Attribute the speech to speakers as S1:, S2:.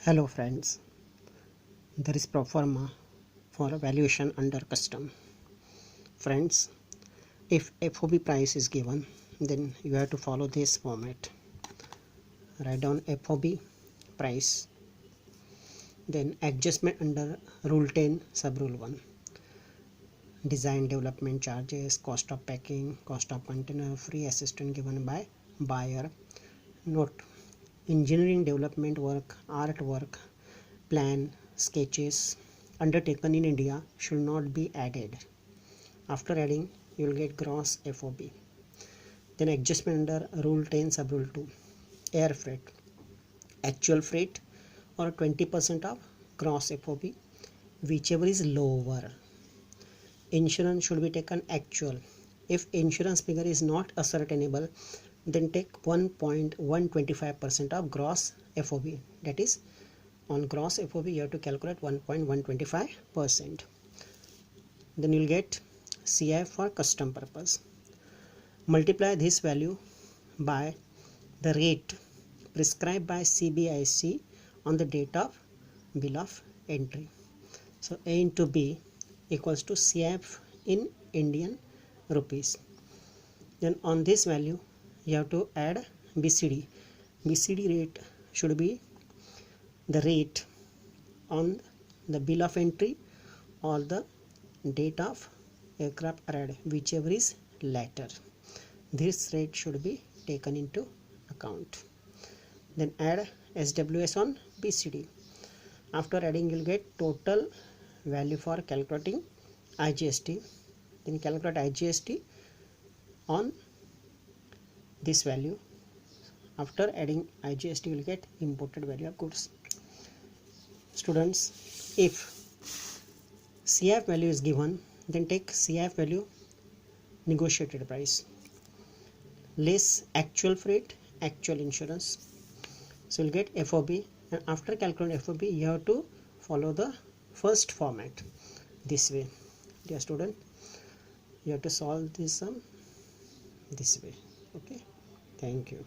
S1: Hello friends, there is pro forma for valuation under custom. Friends, if FOB price is given, then you have to follow this format. Write down FOB price, then adjustment under rule 10 sub rule 1. Design development charges, cost of packing, cost of container, free assistance given by buyer. Note: engineering development work, artwork, plan, sketches undertaken in India should not be added. After adding, you will get gross FOB. Then adjustment under rule 10 sub rule 2. Air freight, actual freight or 20% of gross FOB, whichever is lower. Insurance should be taken actual. If insurance figure is not ascertainable, then take 1.125% of gross FOB. That is, on gross FOB you have to calculate 1.125%. Then you will get CI for custom purpose. Multiply this value by the rate prescribed by CBIC on the date of bill of entry. So A into B equals to CF in Indian rupees. Then on this value you have to add BCD. BCD rate should be the rate on the bill of entry or the date of aircraft arrived, whichever is later. This rate should be taken into account. Then add SWS on BCD. After adding, you will get total value for calculating IGST. Then calculate IGST on this value. After adding IGST, you will get imported value of goods. Students, if CF value is given, then take CF value negotiated price less actual freight, actual insurance. So you'll get FOB, and after calculating FOB you have to follow the first format this way. Dear student, you have to solve this sum this way. Okay, thank you.